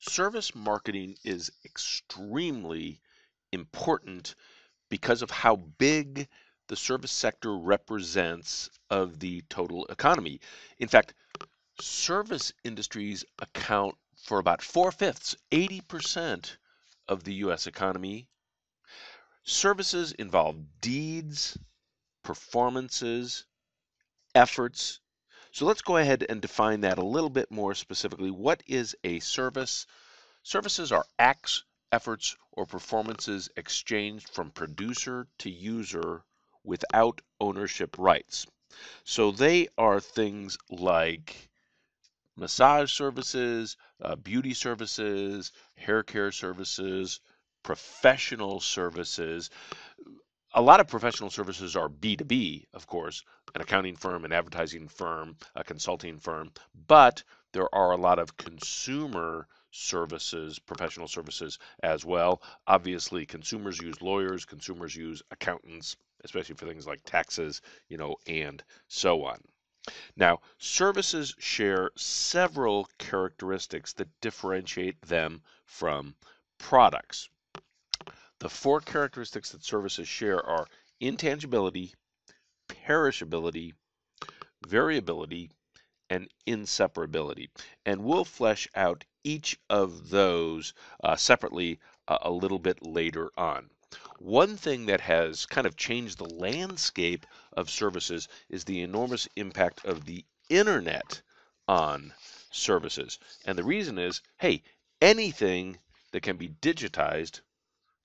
Service marketing is extremely important because of how big the service sector represents of the total economy. In fact, service industries account for about 4/5, 80% of the US economy. Services involve deeds, performances, efforts. So let's go ahead and define that a little bit more specifically. What is a service? Services are acts, efforts, or performances exchanged from producer to user without ownership rights. So they are things like massage services, beauty services, hair care services, professional services. A lot of professional services are B2B, of course, an accounting firm, an advertising firm, a consulting firm, but there are a lot of consumer services, professional services as well. Obviously, consumers use lawyers, consumers use accountants, especially for things like taxes, and so on. Now, services share several characteristics that differentiate them from products. The four characteristics that services share are intangibility, perishability, variability, and inseparability. And we'll flesh out each of those separately a little bit later on. One thing that has kind of changed the landscape of services is the enormous impact of the internet on services. And the reason is, hey, anything that can be digitized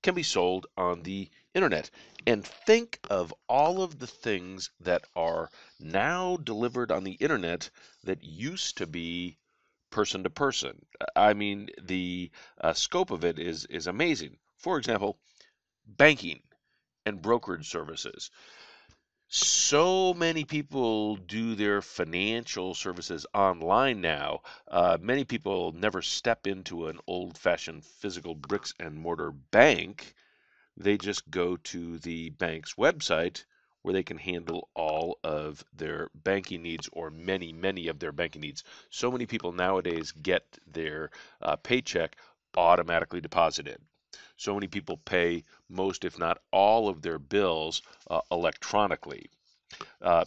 can be sold on the internet. And think of all of the things that are now delivered on the internet that used to be person to person. I mean, the scope of it is amazing. For example, banking and brokerage services. So many people do their financial services online now. Many people never step into an old-fashioned physical bricks and mortar bank. They just go to the bank's website where they can handle all of their banking needs or many of their banking needs. So many people nowadays get their paycheck automatically deposited. So many people pay most, if not all, of their bills electronically.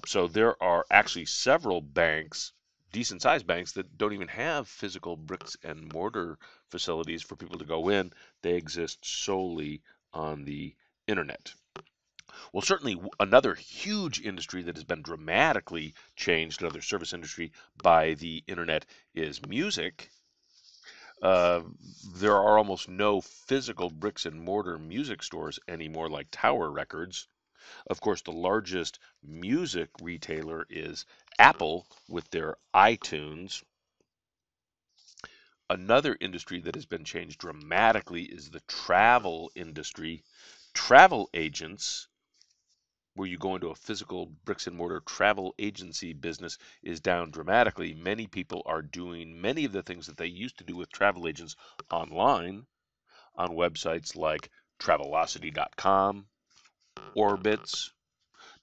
So there are actually several banks, decent sized banks, that don't even have physical bricks and mortar facilities for people to go in. They exist solely on the internet. Well, certainly another huge industry that has been dramatically changed, another service industry by the internet, is music. Uh, there are almost no physical bricks and mortar music stores anymore, like Tower Records. Of course, the largest music retailer is Apple with their iTunes. Another industry that has been changed dramatically is the travel industry. Travel agents, where you go into a physical bricks and mortar travel agency business, is down dramatically. Many people are doing many of the things that they used to do with travel agents online on websites like Travelocity.com, Orbitz,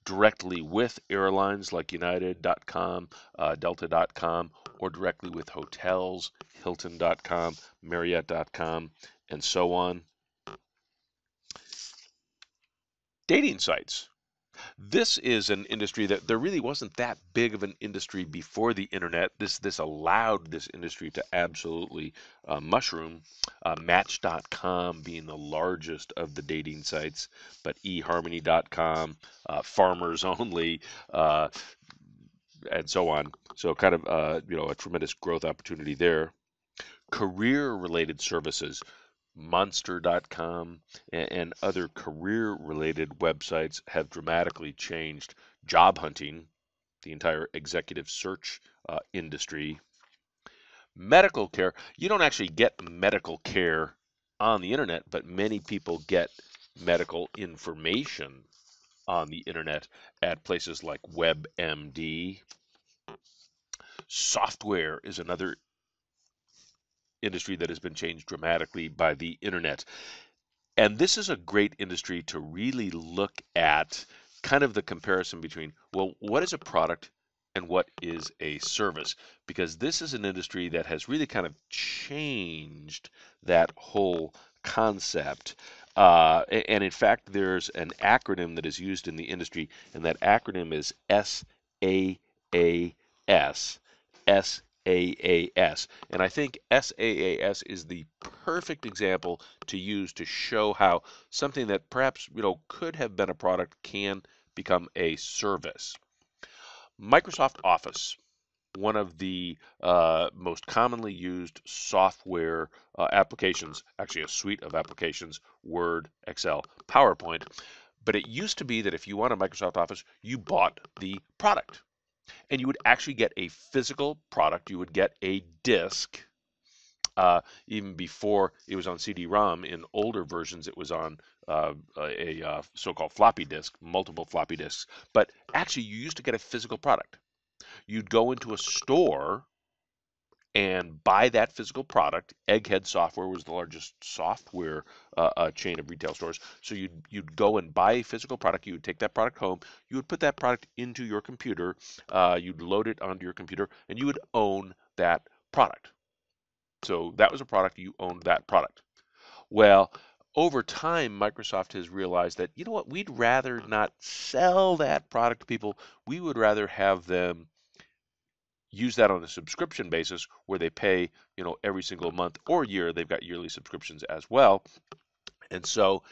directly with airlines like United.com, Delta.com, or directly with hotels, Hilton.com, Marriott.com, and so on. Dating sites. This is an industry that there really wasn't that big of an industry before the internet. This allowed this industry to absolutely mushroom. Match.com being the largest of the dating sites, but eHarmony.com, Farmers Only, and so on. So kind of a tremendous growth opportunity there. Career-related services. Monster.com and other career related websites have dramatically changed job hunting, the entire executive search industry. Medical care, you don't actually get medical care on the internet, but many people get medical information on the internet at places like WebMD. Software is another industry that has been changed dramatically by the internet. And this is a great industry to really look at kind of the comparison between, well, what is a product and what is a service, because this is an industry that has really kind of changed that whole concept. And in fact, there's an acronym that is used in the industry, and that acronym is S.A.A.S. S.A.A.S. And I think S.A.A.S. is the perfect example to use to show how something that perhaps could have been a product can become a service. Microsoft Office, one of the most commonly used software applications, actually a suite of applications, Word, Excel, PowerPoint. But it used to be that if you wanted Microsoft Office, you bought the product. And you would actually get a physical product. You would get a disk. Even before it was on CD-ROM, in older versions, it was on a so-called floppy disk, multiple floppy disks. But actually, you used to get a physical product. You'd go into a store and buy that physical product. Egghead Software was the largest software chain of retail stores. So you'd go and buy a physical product. You would take that product home. You would put that product into your computer. You'd load it onto your computer, and you would own that product. So that was a product. You owned that product. Well, over time, Microsoft has realized that, you know what, we'd rather not sell that product to people. We would rather have them use that on a subscription basis where they pay, every single month or year. They've got yearly subscriptions as well. And so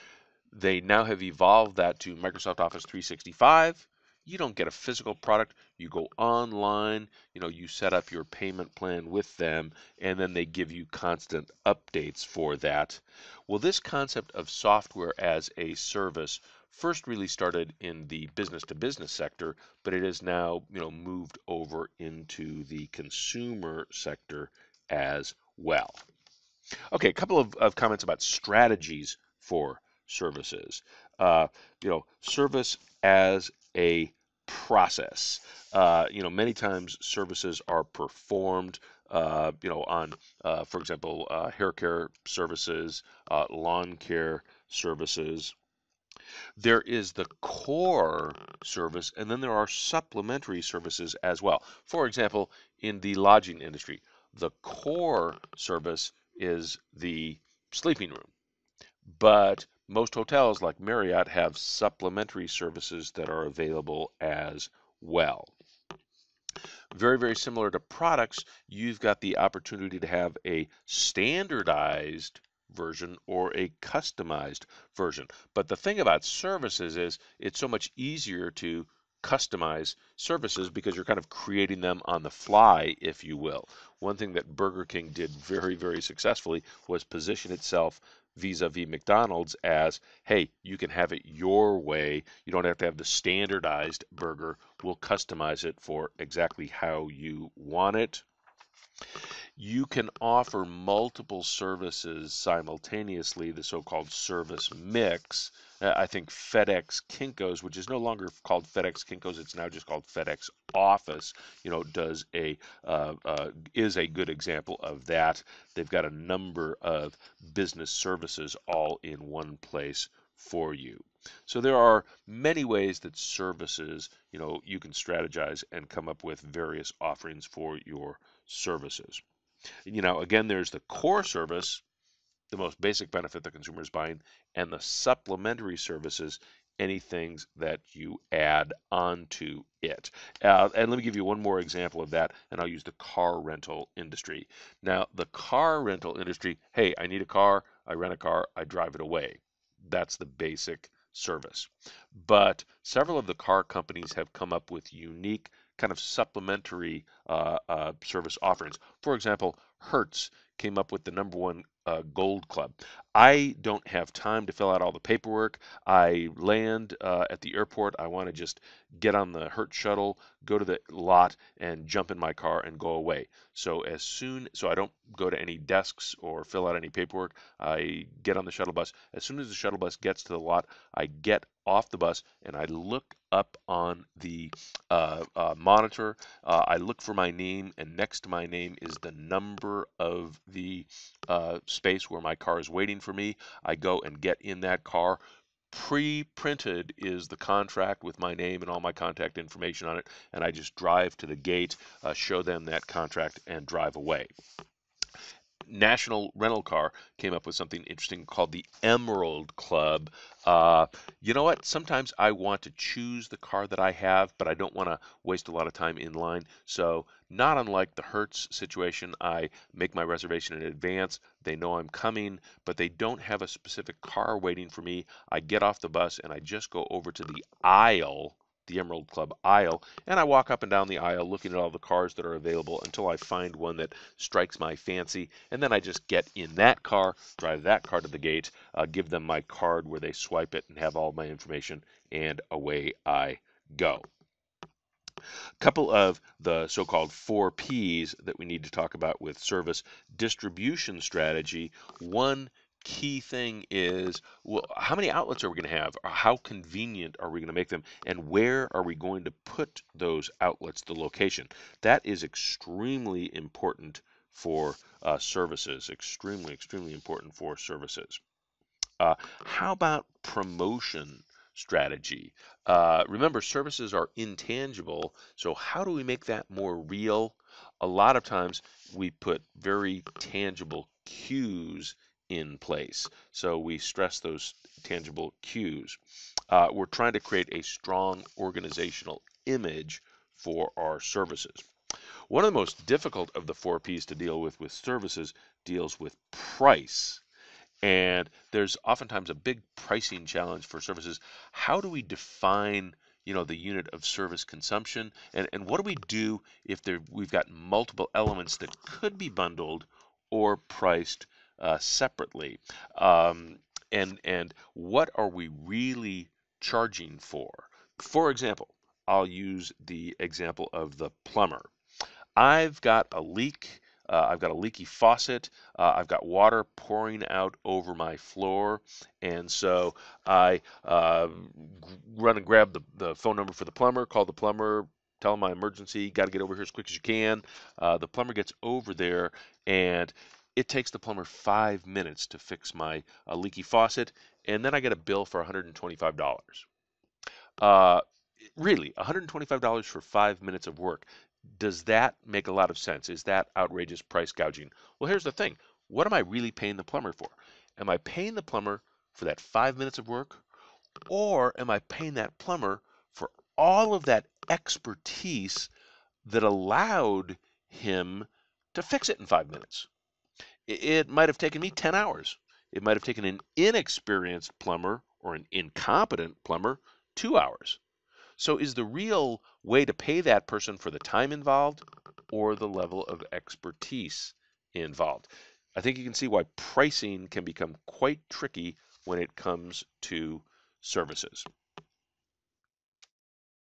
they now have evolved that to Microsoft Office 365. You don't get a physical product. You go online, you set up your payment plan with them, and then they give you constant updates for that. Well, this concept of software as a service first really started in the business to business sector, but it has now, moved over into the consumer sector as well. Okay, a couple of comments about strategies for services. Service as a process. Many times services are performed, on, for example, hair care services, lawn care services. There is the core service, and then there are supplementary services as well. For example, in the lodging industry, the core service is the sleeping room. But most hotels, like Marriott, have supplementary services that are available as well. Very, very similar to products, you've got the opportunity to have a standardized version or a customized version. But the thing about services is it's so much easier to customize services because you're kind of creating them on the fly, if you will. One thing that Burger King did very, very successfully was position itself vis-a-vis McDonald's as, hey, you can have it your way. You don't have to have the standardized burger. We'll customize it for exactly how you want it. You can offer multiple services simultaneously, the so-called service mix. I think FedEx Kinko's, which is no longer called FedEx Kinko's, it's now just called FedEx Office, does is a good example of that. They've got a number of business services all in one place for you. So there are many ways that services, you can strategize and come up with various offerings for your services. Again, there's the core service, the most basic benefit the consumer is buying, and the supplementary services, any things that you add onto it. And let me give you one more example of that, and I'll use the car rental industry. Now, the car rental industry, hey, I need a car, I rent a car, I drive it away. That's the basic service. But several of the car companies have come up with unique kind of supplementary service offerings. For example, Hertz came up with the number one Gold Club. I don't have time to fill out all the paperwork. I land at the airport. I want to just get on the Hertz shuttle, go to the lot, and jump in my car and go away. So I don't go to any desks or fill out any paperwork. I get on the shuttle bus. As soon as the shuttle bus gets to the lot, I get off the bus and I look up on the monitor. I look for my name, and next to my name is the number of the space where my car is waiting for me. I go and get in that car, Pre-printed is the contract with my name and all my contact information on it, and I just drive to the gate, show them that contract, and drive away. National Rental Car came up with something interesting called the Emerald Club. Uh, you know what? Sometimes I want to choose the car that I have, but I don't want to waste a lot of time in line. So, not unlike the Hertz situation, I make my reservation in advance. They know I'm coming, but they don't have a specific car waiting for me. I get off the bus and I just go over to the aisle, the Emerald Club aisle, and I walk up and down the aisle looking at all the cars that are available until I find one that strikes my fancy, and then I just get in that car, drive that car to the gate, give them my card where they swipe it and have all my information, and away I go. Couple of the so-called 4Ps that we need to talk about with service distribution strategy. One key thing is, well, how many outlets are we going to have? Or how convenient are we going to make them? And where are we going to put those outlets, the location? That is extremely important for services. Extremely, extremely important for services. How about promotion strategy? Remember, services are intangible, so how do we make that more real? A lot of times we put very tangible cues in place. So we stress those tangible cues. We're trying to create a strong organizational image for our services. One of the most difficult of the 4Ps to deal with services deals with price. And there's oftentimes a big pricing challenge for services. How do we define, the unit of service consumption? And what do we do if we've got multiple elements that could be bundled or priced separately? And what are we really charging for? For example, I'll use the example of the plumber. I've got a leak. I've got a leaky faucet. I've got water pouring out over my floor. And so I run and grab the phone number for the plumber, call the plumber, tell him my emergency, got to get over here as quick as you can. The plumber gets over there, and it takes the plumber 5 minutes to fix my leaky faucet. And then I get a bill for $125. Uh, really, $125 for 5 minutes of work. Does that make a lot of sense? Is that outrageous price gouging? Well, here's the thing. What am I really paying the plumber for? Am I paying the plumber for that 5 minutes of work? Or am I paying that plumber for all of that expertise that allowed him to fix it in 5 minutes? It might have taken me 10 hours. It might have taken an inexperienced plumber or an incompetent plumber 2 hours. So is the real way to pay that person for the time involved or the level of expertise involved? I think you can see why pricing can become quite tricky when it comes to services.